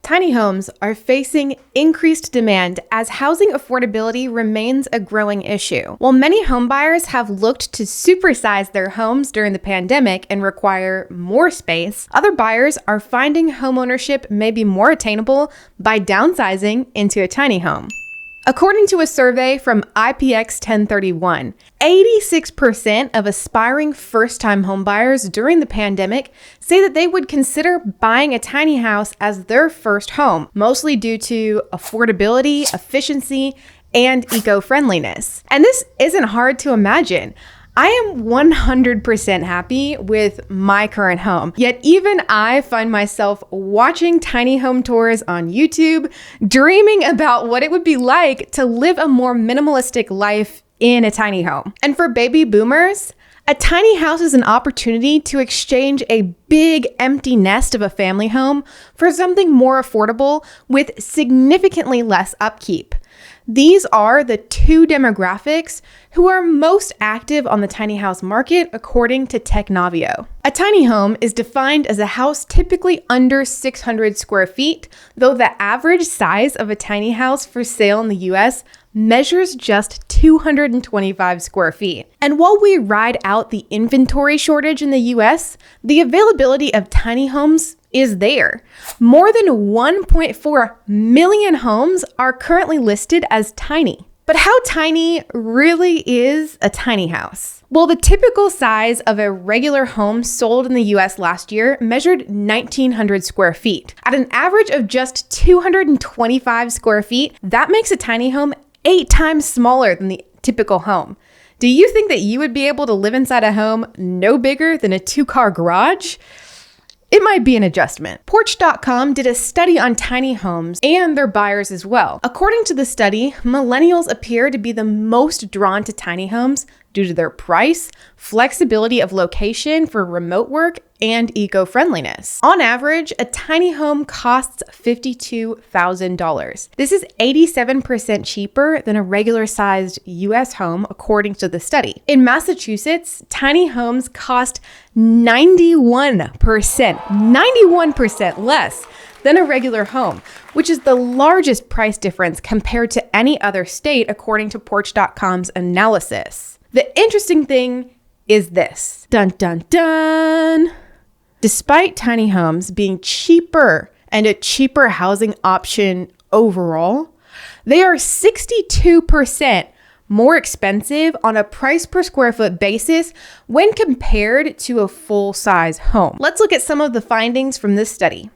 Tiny homes are facing increased demand as housing affordability remains a growing issue. While many homebuyers have looked to supersize their homes during the pandemic and require more space, other buyers are finding homeownership may be more attainable by downsizing into a tiny home. According to a survey from IPX 1031, 86% of aspiring first-time homebuyers during the pandemic say that they would consider buying a tiny house as their first home, mostly due to affordability, efficiency, and eco-friendliness. And this isn't hard to imagine. I am 100% happy with my current home, yet even I find myself watching tiny home tours on YouTube, dreaming about what it would be like to live a more minimalistic life in a tiny home. And for baby boomers, a tiny house is an opportunity to exchange a big empty nest of a family home for something more affordable with significantly less upkeep. These are the two demographics who are most active on the tiny house market according to Technavio. A tiny home is defined as a house typically under 600 square feet, though the average size of a tiny house for sale in the US measures just 225 square feet. And while we ride out the inventory shortage in the US, the availability of tiny homes is there. More than 1.4 million homes are currently listed as tiny. But how tiny really is a tiny house? Well, the typical size of a regular home sold in the US last year measured 1,900 square feet. At an average of just 225 square feet, that makes a tiny home 8 times smaller than the typical home. Do you think that you would be able to live inside a home no bigger than a 2-car garage? It might be an adjustment. Porch.com did a study on tiny homes and their buyers as well. According to the study, millennials appear to be the most drawn to tiny homes due to their price, flexibility of location for remote work, and eco-friendliness. On average, a tiny home costs $52,000. This is 87% cheaper than a regular-sized US home, according to the study. In Massachusetts, tiny homes cost 91% less than a regular home, which is the largest price difference compared to any other state, according to Porch.com's analysis. The interesting thing is this. Dun, dun, dun. Despite tiny homes being cheaper and a cheaper housing option overall, they are 62% more expensive on a price per square foot basis when compared to a full-size home. Let's look at some of the findings from this study.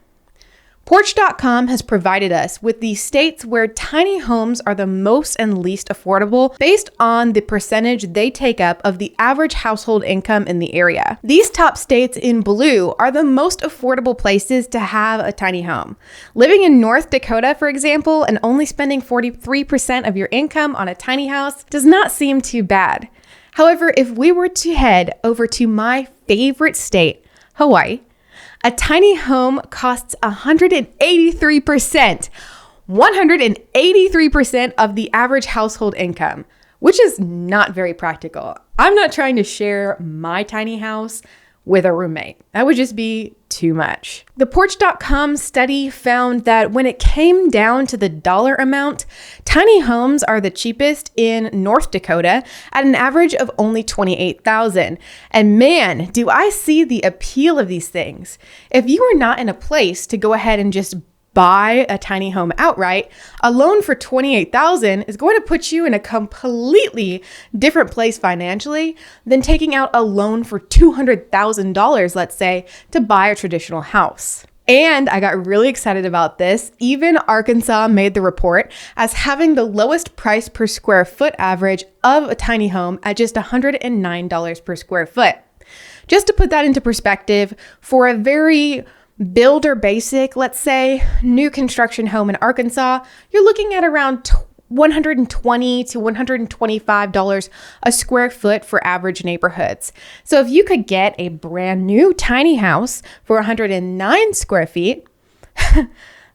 Porch.com has provided us with the states where tiny homes are the most and least affordable based on the percentage they take up of the average household income in the area. These top states in blue are the most affordable places to have a tiny home. Living in North Dakota, for example, and only spending 43% of your income on a tiny house does not seem too bad. However, if we were to head over to my favorite state, Hawaii, a tiny home costs 183% of the average household income, which is not very practical. I'm not trying to share my tiny house with a roommate. That would just be too much. The Porch.com study found that when it came down to the dollar amount, tiny homes are the cheapest in North Dakota at an average of only $28,000. And man, do I see the appeal of these things. If you are not in a place to go ahead and just buy a tiny home outright, a loan for $28,000 is going to put you in a completely different place financially than taking out a loan for $200,000, let's say, to buy a traditional house. And I got really excited about this. Even Arkansas made the report as having the lowest price per square foot average of a tiny home at just $109 per square foot. Just to put that into perspective, for a very builder basic, let's say, new construction home in Arkansas, you're looking at around $120 to $125 a square foot for average neighborhoods. So if you could get a brand new tiny house for 109 square feet,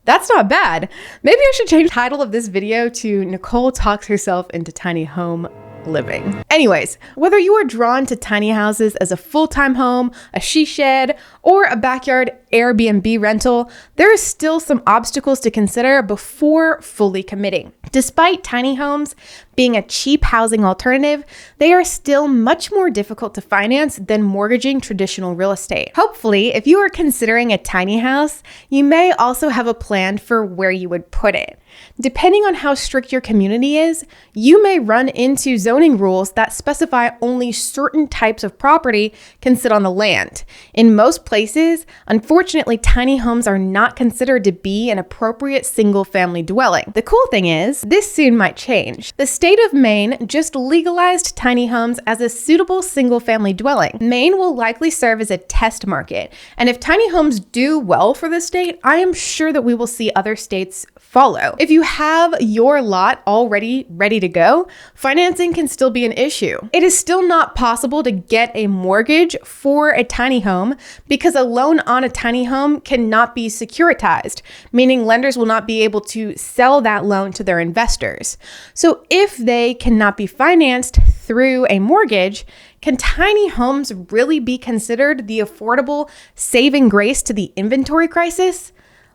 that's not bad. Maybe I should change the title of this video to Nicole Talks Herself into Tiny Home Living. Anyways, whether you are drawn to tiny houses as a full-time home, a she shed, or a backyard Airbnb rental, there are still some obstacles to consider before fully committing. Despite tiny homes being a cheap housing alternative, they are still much more difficult to finance than mortgaging traditional real estate. Hopefully, if you are considering a tiny house, you may also have a plan for where you would put it. Depending on how strict your community is, you may run into zoning rules that specify only certain types of property can sit on the land. In most places, unfortunately, tiny homes are not considered to be an appropriate single-family dwelling. The cool thing is, this soon might change. The state of Maine just legalized tiny homes as a suitable single-family dwelling. Maine will likely serve as a test market, and if tiny homes do well for the state, I am sure that we will see other states follow. If you have your lot already ready to go, financing can still be an issue. It is still not possible to get a mortgage for a tiny home because a loan on a tiny home cannot be securitized, meaning lenders will not be able to sell that loan to their investors. So if they cannot be financed through a mortgage, can tiny homes really be considered the affordable saving grace to the inventory crisis?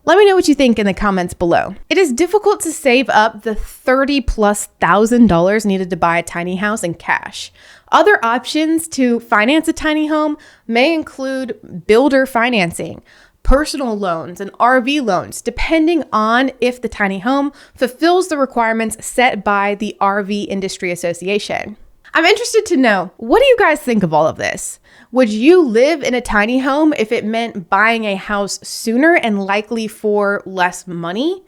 Let me know what you think in the comments below. It is difficult to save up the $30,000+ needed to buy a tiny house in cash. Other options to finance a tiny home may include builder financing, personal loans, and RV loans, depending on if the tiny home fulfills the requirements set by the RV Industry Association. I'm interested to know, what do you guys think of all of this? Would you live in a tiny home if it meant buying a house sooner and likely for less money?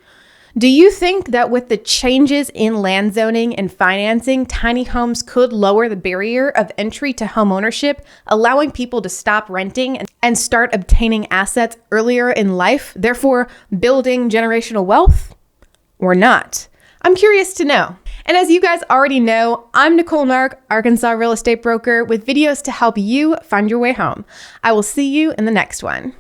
Do you think that with the changes in land zoning and financing, tiny homes could lower the barrier of entry to home ownership, allowing people to stop renting and start obtaining assets earlier in life, therefore building generational wealth? Or not? I'm curious to know. And as you guys already know, I'm Nicole Nark, Arkansas real estate broker, with videos to help you find your way home. I will see you in the next one.